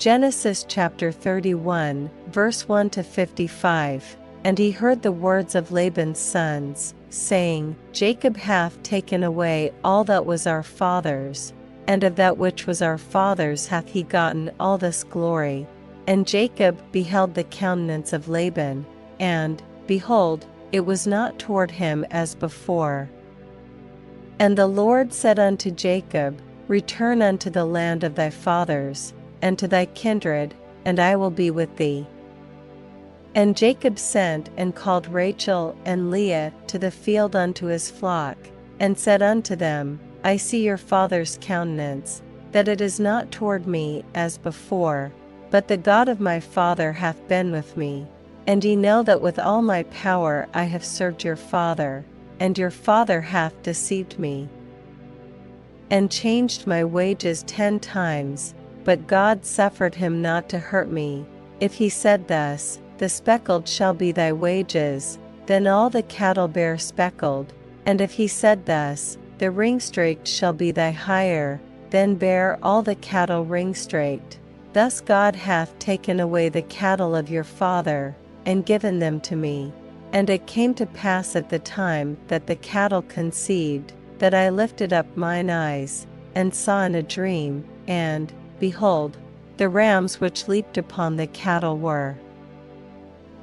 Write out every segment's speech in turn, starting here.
Genesis chapter 31, verse 1 to 55. And he heard the words of Laban's sons, saying, Jacob hath taken away all that was our father's, and of that which was our father's hath he gotten all this glory. And Jacob beheld the countenance of Laban, and, behold, it was not toward him as before. And the Lord said unto Jacob, Return unto the land of thy fathers, and to thy kindred, and I will be with thee. And Jacob sent and called Rachel and Leah to the field unto his flock, and said unto them, I see your father's countenance, that it is not toward me as before, but the God of my father hath been with me. And ye know that with all my power I have served your father, and your father hath deceived me, and changed my wages 10 times, but God suffered him not to hurt me. If he said thus, The speckled shall be thy wages, then all the cattle bear speckled. And if he said thus, The ringstraked shall be thy hire, then bear all the cattle ringstraked. Thus God hath taken away the cattle of your father, and given them to me. And it came to pass at the time that the cattle conceived, that I lifted up mine eyes, and saw in a dream, and, behold, the rams which leaped upon the cattle were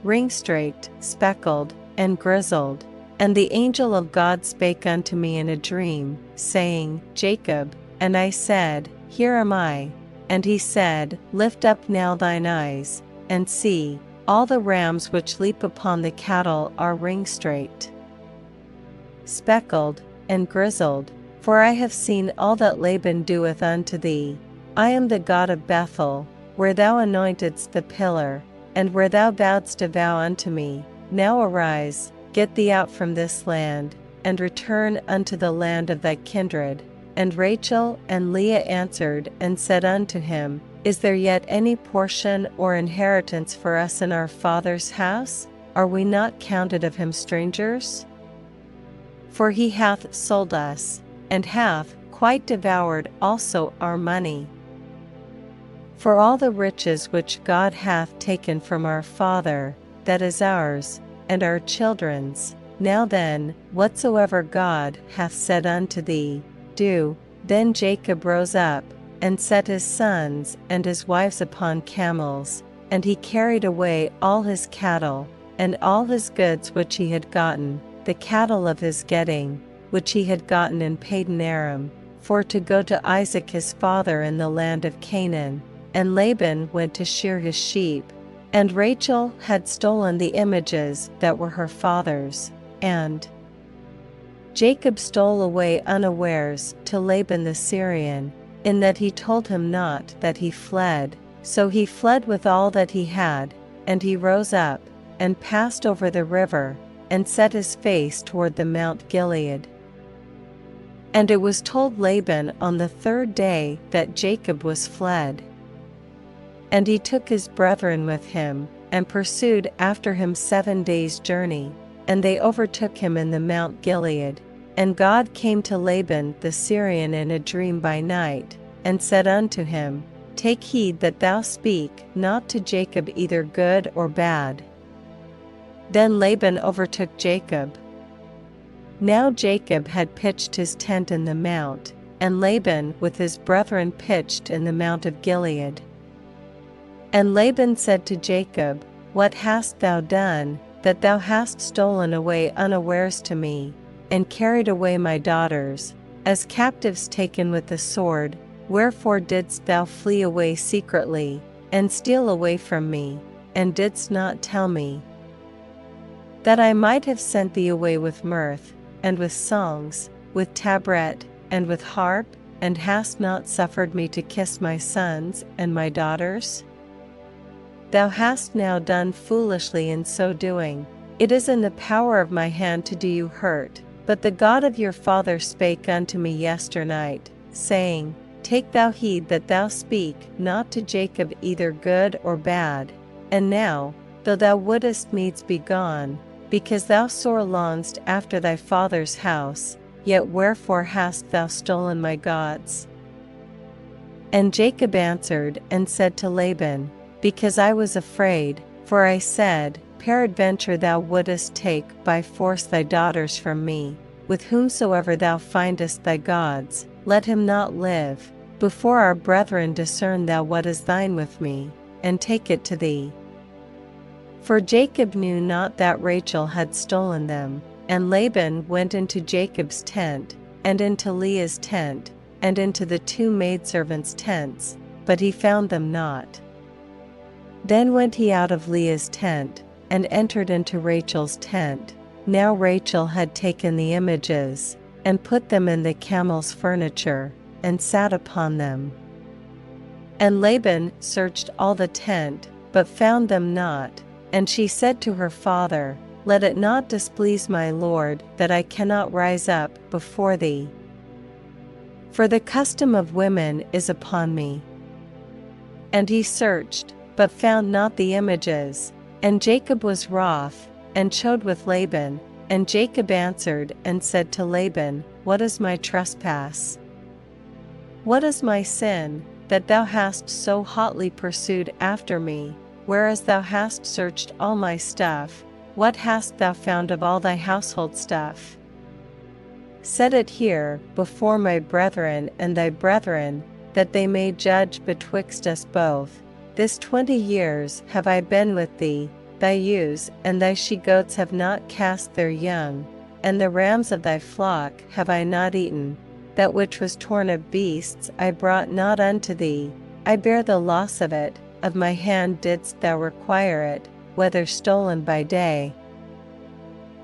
ringstraked, speckled, and grizzled. And the angel of God spake unto me in a dream, saying, Jacob. And I said, Here am I. And he said, Lift up now thine eyes, and see, all the rams which leap upon the cattle are ringstraked, speckled, and grizzled. For I have seen all that Laban doeth unto thee. I am the God of Bethel, where thou anointedst the pillar, and where thou bowedst a vow unto me. Now arise, get thee out from this land, and return unto the land of thy kindred. And Rachel and Leah answered and said unto him, Is there yet any portion or inheritance for us in our father's house? Are we not counted of him strangers? For he hath sold us, and hath quite devoured also our money. For all the riches which God hath taken from our father, that is ours, and our children's. Now then, whatsoever God hath said unto thee, do. Then Jacob rose up, and set his sons and his wives upon camels, and he carried away all his cattle, and all his goods which he had gotten, the cattle of his getting, which he had gotten in Padan Aram, for to go to Isaac his father in the land of Canaan. And Laban went to shear his sheep. And Rachel had stolen the images that were her father's, and Jacob stole away unawares to Laban the Syrian, in that he told him not that he fled. So he fled with all that he had, and he rose up, and passed over the river, and set his face toward the Mount Gilead. And it was told Laban on the 3rd day that Jacob was fled. And he took his brethren with him, and pursued after him 7 days' journey, and they overtook him in the Mount Gilead. And God came to Laban the Syrian in a dream by night, and said unto him, Take heed that thou speak not to Jacob either good or bad. Then Laban overtook Jacob. Now Jacob had pitched his tent in the mount, and Laban with his brethren pitched in the Mount of Gilead. And Laban said to Jacob, What hast thou done, that thou hast stolen away unawares to me, and carried away my daughters, as captives taken with the sword? Wherefore didst thou flee away secretly, and steal away from me, and didst not tell me? That I might have sent thee away with mirth, and with songs, with tabret, and with harp, and hast not suffered me to kiss my sons and my daughters? Thou hast now done foolishly in so doing. It is in the power of my hand to do you hurt. But the God of your father spake unto me yesternight, saying, Take thou heed that thou speak not to Jacob either good or bad. And now, though thou wouldest needs be gone, because thou sore longedst after thy father's house, yet wherefore hast thou stolen my gods? And Jacob answered and said to Laban, Because I was afraid, for I said, Peradventure thou wouldest take by force thy daughters from me. With whomsoever thou findest thy gods, let him not live. Before our brethren discern thou what is thine with me, and take it to thee. For Jacob knew not that Rachel had stolen them. And Laban went into Jacob's tent, and into Leah's tent, and into the two maidservants' tents, but he found them not. Then went he out of Leah's tent, and entered into Rachel's tent. Now Rachel had taken the images, and put them in the camel's furniture, and sat upon them. And Laban searched all the tent, but found them not. And she said to her father, Let it not displease my lord that I cannot rise up before thee. For the custom of women is upon me. And he searched, but found not the images. And Jacob was wroth, and chode with Laban. And Jacob answered and said to Laban, What is my trespass? What is my sin, that thou hast so hotly pursued after me, whereas thou hast searched all my stuff? What hast thou found of all thy household stuff? Set it here before my brethren and thy brethren, that they may judge betwixt us both. This 20 years have I been with thee, thy ewes and thy she-goats have not cast their young, and the rams of thy flock have I not eaten. That which was torn of beasts I brought not unto thee, I bear the loss of it, of my hand didst thou require it, whether stolen by day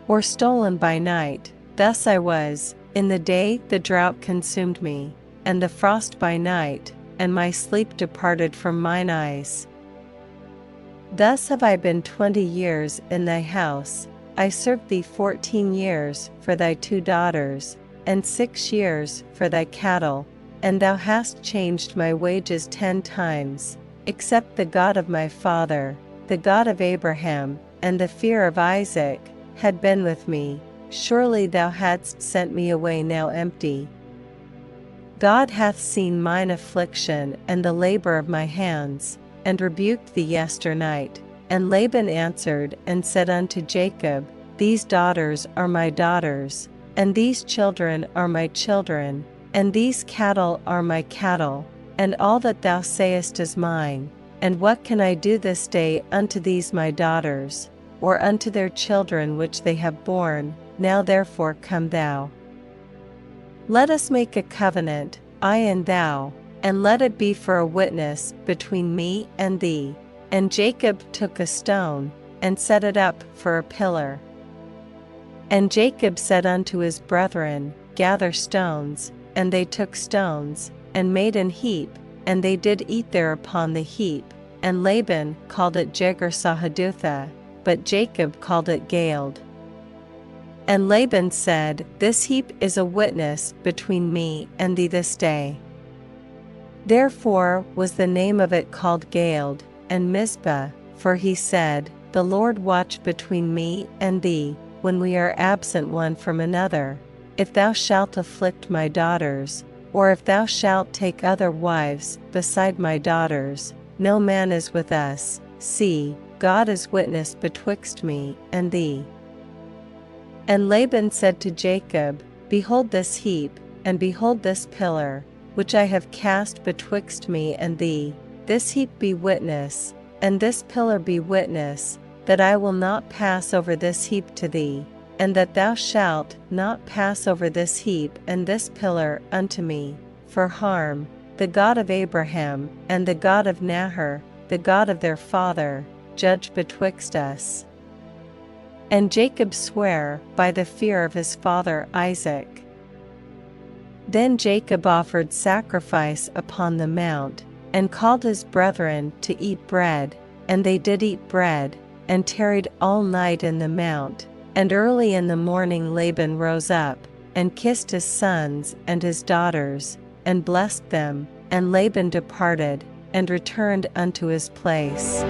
or stolen by night. Thus I was, in the day the drought consumed me, and the frost by night, and my sleep departed from mine eyes. Thus have I been 20 years in thy house. I served thee 14 years for thy 2 daughters, and 6 years for thy cattle, and thou hast changed my wages 10 times, except the God of my father, the God of Abraham, and the fear of Isaac, had been with me. Surely thou hadst sent me away now empty. God hath seen mine affliction and the labor of my hands, and rebuked thee yesternight. And Laban answered and said unto Jacob, These daughters are my daughters, and these children are my children, and these cattle are my cattle, and all that thou sayest is mine. And what can I do this day unto these my daughters, or unto their children which they have borne? Now therefore come thou. Let us make a covenant, I and thou, and let it be for a witness between me and thee. And Jacob took a stone, and set it up for a pillar. And Jacob said unto his brethren, Gather stones, and they took stones, and made an heap, and they did eat there upon the heap. And Laban called it Jegar-sahadutha, but Jacob called it Galeed. And Laban said, This heap is a witness between me and thee this day. Therefore was the name of it called Galeed, and Mizpah, for he said, The Lord watch between me and thee, when we are absent one from another. If thou shalt afflict my daughters, or if thou shalt take other wives beside my daughters, no man is with us. See, God is witness betwixt me and thee. And Laban said to Jacob, Behold this heap, and behold this pillar, which I have cast betwixt me and thee. This heap be witness, and this pillar be witness, that I will not pass over this heap to thee, and that thou shalt not pass over this heap and this pillar unto me, for harm. The God of Abraham, and the God of Nahor, the God of their father, judge betwixt us. And Jacob sware by the fear of his father Isaac. Then Jacob offered sacrifice upon the mount, and called his brethren to eat bread, and they did eat bread, and tarried all night in the mount. And early in the morning Laban rose up, and kissed his sons and his daughters, and blessed them, and Laban departed, and returned unto his place.